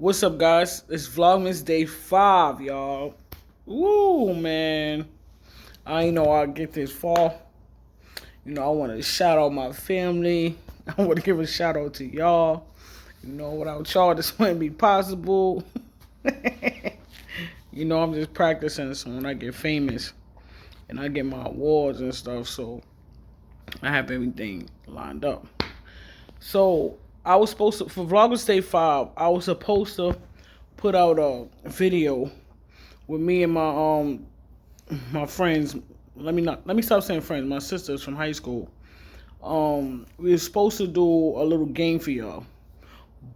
What's up, guys? It's Vlogmas Day 5, y'all. Woo, man. I ain't know I'd get this far. I want to shout out my family. I want to give a shout out to y'all. Without y'all, this wouldn't be possible. I'm just practicing so when I get famous and I get my awards and stuff, so I have everything lined up. So I was supposed to, for Vlogmas Day 5, I was supposed to put out a video with me and my friends. Let me stop saying friends. My sisters from high school. We were supposed to do a little game for y'all,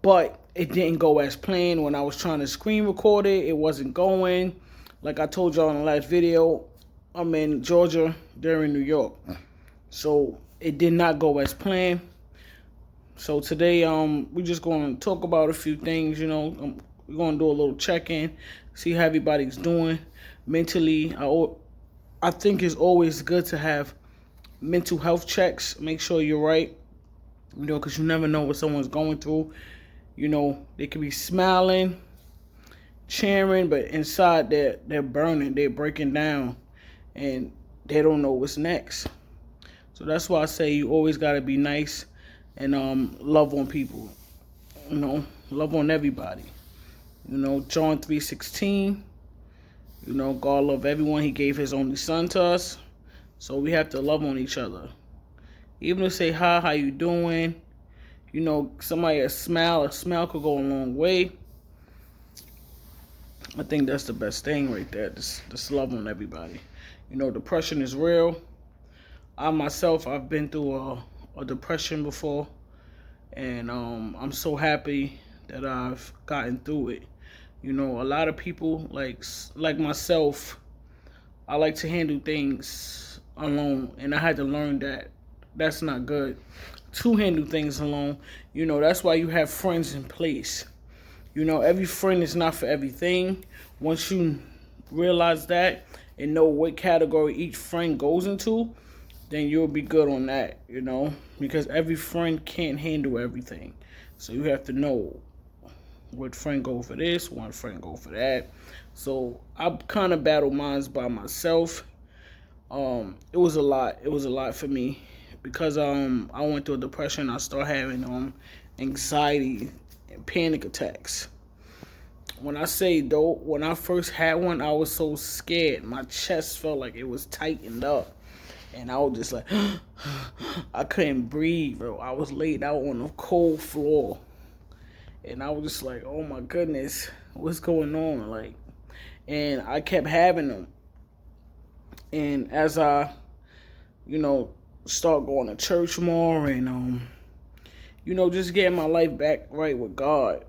but it didn't go as planned. When I was trying to screen record it, it wasn't going. Like I told y'all in the last video, I'm in Georgia, they're in New York, so it did not go as planned. So today, we're just going to talk about a few things. We're going to do a little check-in, see how everybody's doing mentally. I think it's always good to have mental health checks. Make sure you're right, because you never know what someone's going through. They could be smiling, cheering, but inside they're burning, they're breaking down, and they don't know what's next. So that's why I say you always got to be nice and love on people. Love on everybody. John 3:16. God loved everyone. He gave his only son to us. So we have to love on each other. Even to say hi, how you doing? Somebody a smile could go a long way. I think that's the best thing right there. Just love on everybody. Depression is real. I myself, I've been through a depression before, and I'm so happy that I've gotten through it. A lot of people like myself, I like to handle things alone, and I had to learn that that's not good to handle things alone. That's why you have friends in place. Every friend is not for everything. Once you realize that and know what category each friend goes into, then you'll be good on that, because every friend can't handle everything. So you have to know what friend go for this, one friend go for that. So I kind of battled mines by myself. It was a lot. It was a lot for me because I went through a depression. I started having anxiety and panic attacks. When I say though, when I first had one, I was so scared. My chest felt like it was tightened up. And I was just like, I couldn't breathe, bro. I was laid out on a cold floor. And I was just like, oh my goodness, what's going on? And I kept having them. And as I, start going to church more and, just getting my life back right with God,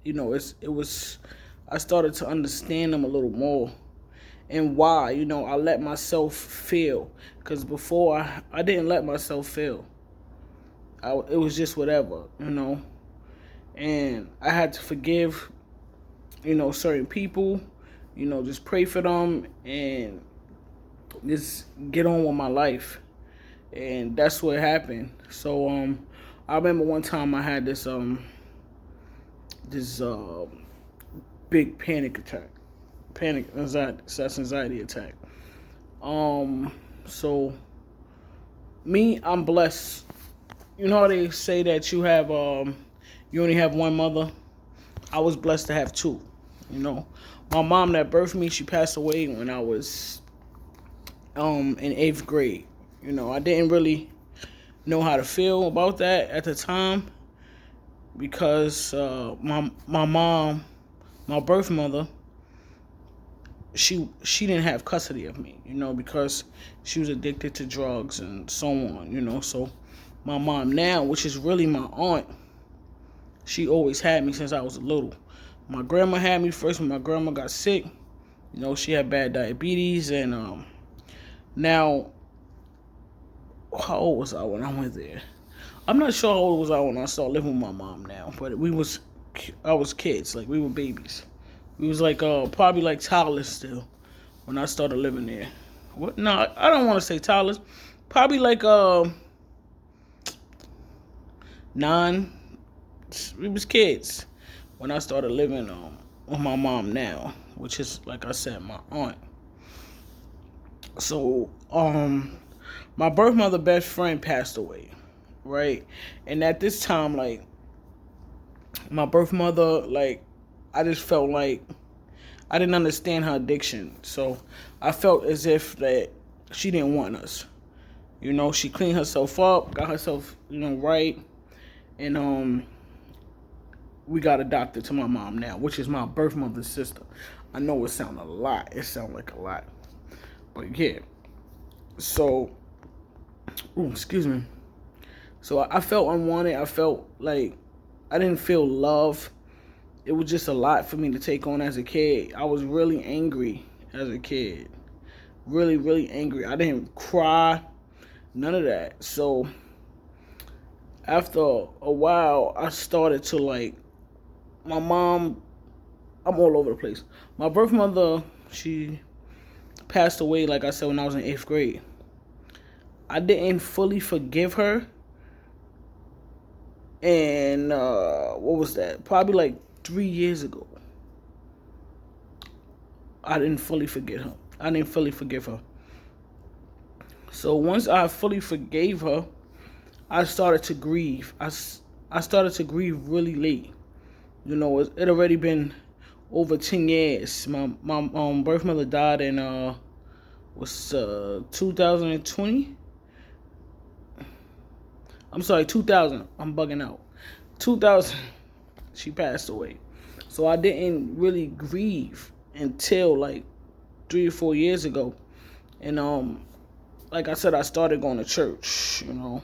I started to understand them a little more. And why, I let myself feel. Because before, I didn't let myself feel. It was just whatever, And I had to forgive, certain people, just pray for them and just get on with my life. And that's what happened. So, I remember one time I had this big panic attack. Anxiety attack. So me, I'm blessed. You know how they say that you only have one mother? I was blessed to have two. My mom that birthed me, she passed away when I was in 8th grade. I didn't really know how to feel about that at the time because my mom, my birth mother, she didn't have custody of me, because she was addicted to drugs and so on, So my mom now, which is really my aunt, she always had me since I was little. My grandma had me first when my grandma got sick. She had bad diabetes, and now, how old was I when I went there? I'm not sure how old was I when I started living with my mom now, but I was kids, we were babies. We was probably toddlers still when I started living there. What? No, I don't want to say toddlers. Probably 9. We was kids. when I started living with my mom now, which is, like I said, my aunt. So my birth mother best friend passed away, right? And at this time, like, my birth mother, like, I just felt like I didn't understand her addiction. So I felt as if that she didn't want us. You know, she cleaned herself up, got herself, right. And we got adopted to my mom now, which is my birth mother's sister. I know it sounds a lot. It sounds like a lot. But yeah. So, excuse me. So I felt unwanted. I felt like I didn't feel love. It was just a lot for me to take on as a kid. I was really angry as a kid. Really, really angry. I didn't cry. None of that. So after a while, I started to, like, my mom, I'm all over the place. My birth mother, she passed away, like I said, when I was in 8th grade. I didn't fully forgive her. And what was that? Probably like 3 years ago. I didn't fully forgive her. So once I fully forgave her, I started to grieve. I started to grieve really late. You know, it already been over 10 years. My birth mother died in 2020. I'm sorry, 2000. I'm bugging out. 2000. She passed away. So I didn't really grieve until like 3 or 4 years ago. And like I said, I started going to church. One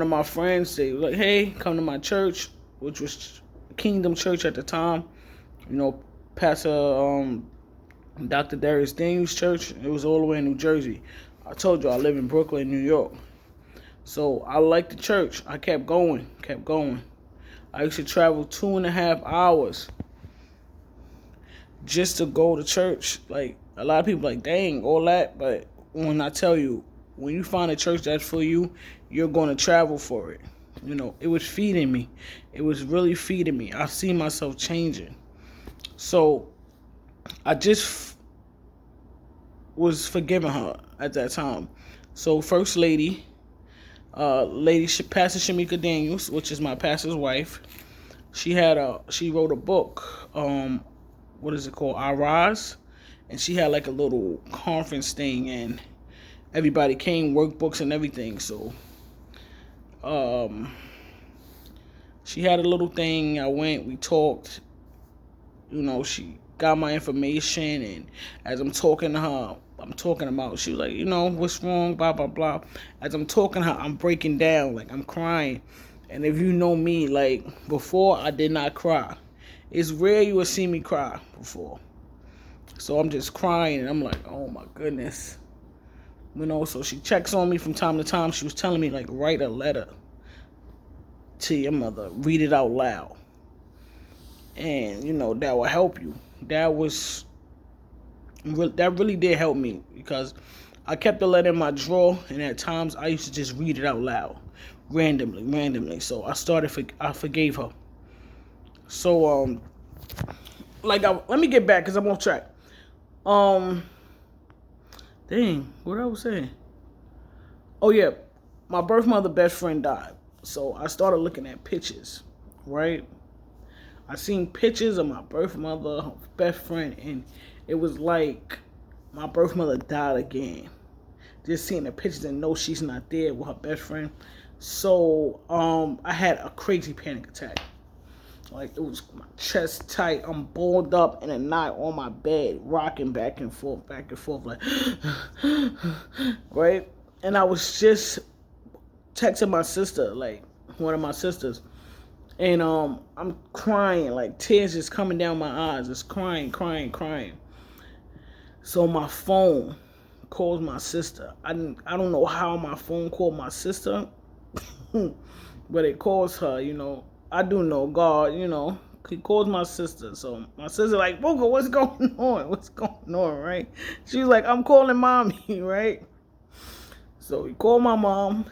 of my friends, they were like, "Hey, come to my church," which was Kingdom Church at the time. Pastor Dr. Darius Daniels Church. It was all the way in New Jersey. I told you I live in Brooklyn, New York. So I liked the church. I kept going. I used to travel 2.5 hours just to go to church. Like, a lot of people like, dang, all that. But when I tell you, when you find a church that's for you, you're going to travel for it. It was feeding me. It was really feeding me. I see myself changing. So I just was forgiving her at that time. So First Lady, Pastor Shamika Daniels, which is my pastor's wife, she wrote a book. What is it called? I Rise. And she had like a little conference thing, and everybody came, workbooks and everything. So she had a little thing. I went, we talked. She got my information, and as I'm talking to her, she was like, what's wrong, blah, blah, blah. As I'm talking to her, I'm breaking down, like, I'm crying. And if you know me, like, before, I did not cry. It's rare you would see me cry before. So I'm just crying, and I'm like, oh my goodness. So she checks on me from time to time. She was telling me, like, write a letter to your mother. Read it out loud. And, that will help you. That really did help me, because I kept the letter in my drawer, and at times I used to just read it out loud, randomly. So I forgave her. So, let me get back, because I'm off track. Dang, what I was saying? Oh yeah, my birth mother best friend died. So I started looking at pictures, right? I seen pictures of my birth mother, her best friend, and it was like my birth mother died again. Just seeing the pictures and know she's not there with her best friend. So I had a crazy panic attack. Like, it was my chest tight. I'm balled up in a knot on my bed, rocking back and forth, like, right? And I was just texting my sister, like, one of my sisters. And I'm crying, like, tears just coming down my eyes. Just crying. So my phone calls my sister. I don't know how my phone called my sister, but it calls her, I do know God, he calls my sister. So my sister like, Booker, what's going on, right? She was like, I'm calling mommy, right? So he called my mom.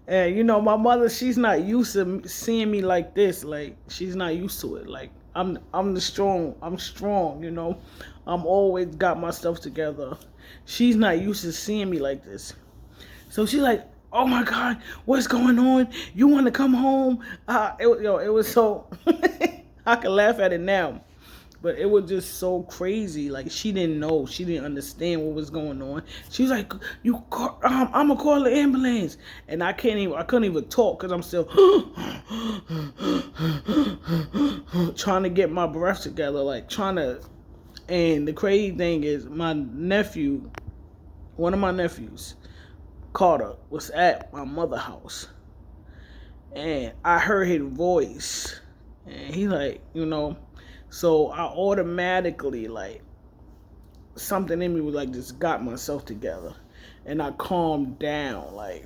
And you know, my mother, she's not used to seeing me like this. Like she's not used to it. Like I'm strong. You know, I'm always got my stuff together. She's not used to seeing me like this. So she's like, "Oh my God, what's going on? You want to come home?" It was so. I can laugh at it now, but it was just so crazy. Like she didn't know, she didn't understand what was going on. She was like, I'm gonna call the ambulance," and I couldn't even talk because I'm still trying to get my breath together, like trying to. And the crazy thing is, my nephew, one of my nephews, Carter, was at my mother's house, and I heard his voice, and he like, you know. So I automatically, like, something in me was like, just got myself together. And I calmed down, like,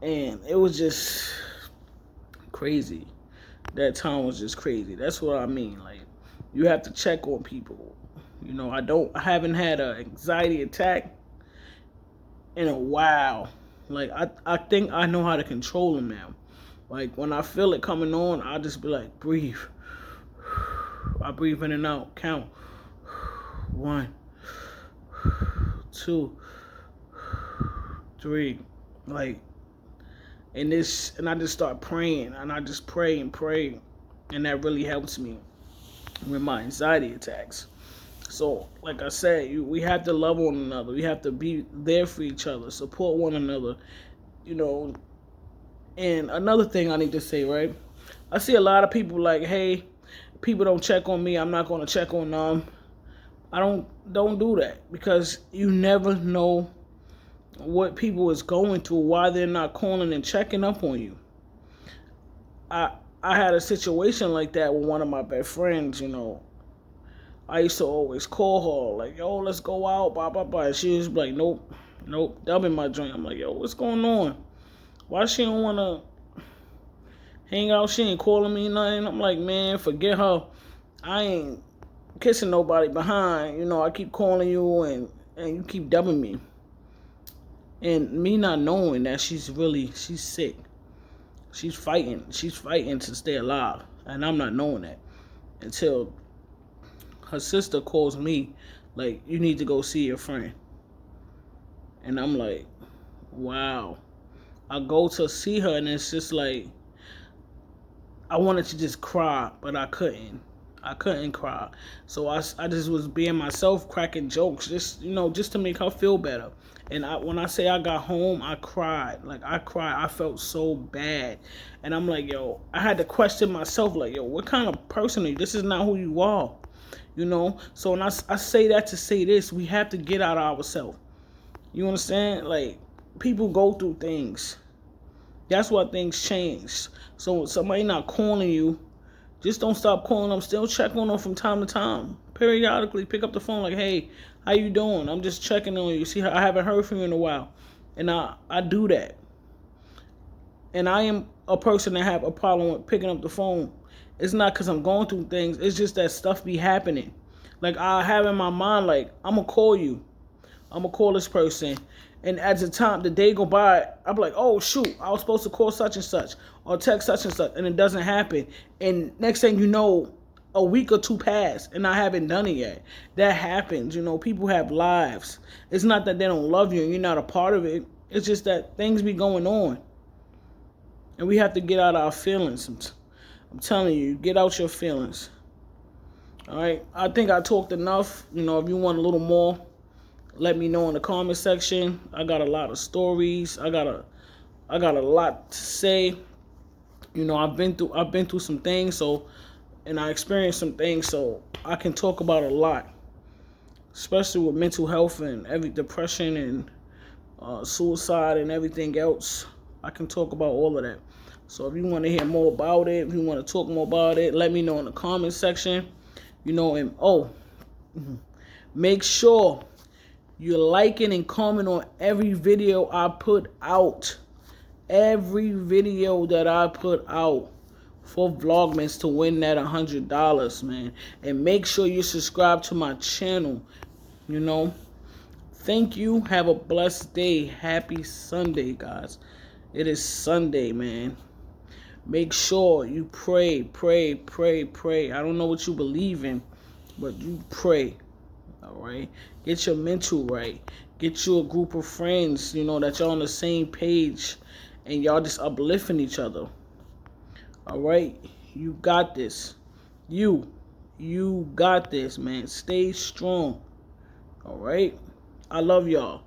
and it was just crazy. That time was just crazy. That's what I mean. Like, you have to check on people. You know, I haven't had an anxiety attack in a while. Like, I think I know how to control them now. Like, when I feel it coming on, I'll just be like, breathe. I breathe in and out. Count. 1, 2, 3. Like, and I just start praying. And I just pray and pray. And that really helps me with my anxiety attacks. So, like I said, we have to love one another. We have to be there for each other. Support one another. You know. And another thing I need to say, right? I see a lot of people like, hey, people don't check on me, I'm not going to check on them. I don't do that, because you never know what people is going through, why they're not calling and checking up on you. I had a situation like that with one of my best friends, you know. I used to always call her, like, yo, let's go out, blah, blah, blah. And she was like, nope, dubbing my joint. I'm like, yo, what's going on? Why she don't want to hang out? She ain't calling me nothing. I'm like, man, forget her. I ain't kissing nobody behind. You know, I keep calling you and you keep dubbing me. And me not knowing that she's sick. She's fighting. She's fighting to stay alive. And I'm not knowing that until her sister calls me, like, you need to go see your friend. And I'm like, wow. I go to see her, and it's just like, I wanted to just cry, but I couldn't. I couldn't cry. So I just was being myself, cracking jokes, just, you know, just to make her feel better. And when I say I got home, I cried. Like, I cried. I felt so bad. And I'm like, yo, I had to question myself, like, yo, what kind of person are you? This is not who you are, you know? So when I say that to say this, we have to get out of ourselves. You understand? Like, people go through things. That's why things change. So when somebody not calling you, just don't stop calling them. Still check on them from time to time. Periodically, pick up the phone like, hey, how you doing? I'm just checking on you. See, I haven't heard from you in a while. And I do that. And I am a person that have a problem with picking up the phone. It's not because I'm going through things. It's just that stuff be happening. Like, I have in my mind, like, I'm going to call you. I'm going to call this person. And as the day go by, I'm like, oh, shoot, I was supposed to call such and such or text such and such, and it doesn't happen. And next thing you know, a week or two pass, and I haven't done it yet. That happens. You know, people have lives. It's not that they don't love you and you're not a part of it. It's just that things be going on. And we have to get out our feelings. I'm telling you, get out your feelings. All right? I think I talked enough. You know, if you want a little more, let me know in the comment section. I got a lot of stories. I got a lot to say. You know, I've been through some things, and I experienced some things, so I can talk about a lot, especially with mental health and depression and suicide and everything else. I can talk about all of that. So if you want to hear more about it, if you want to talk more about it, let me know in the comment section. You know, and make sure you're liking and commenting on every video I put out. Every video that I put out for VLOGMAS to win that $100, man. And make sure you subscribe to my channel, you know. Thank you. Have a blessed day. Happy Sunday, guys. It is Sunday, man. Make sure you pray, pray, pray, pray. I don't know what you believe in, but you pray. All right. Get your mental right. Get you a group of friends, you know, that y'all on the same page and y'all just uplifting each other. All right. You got this. You got this, man. Stay strong. All right. I love y'all.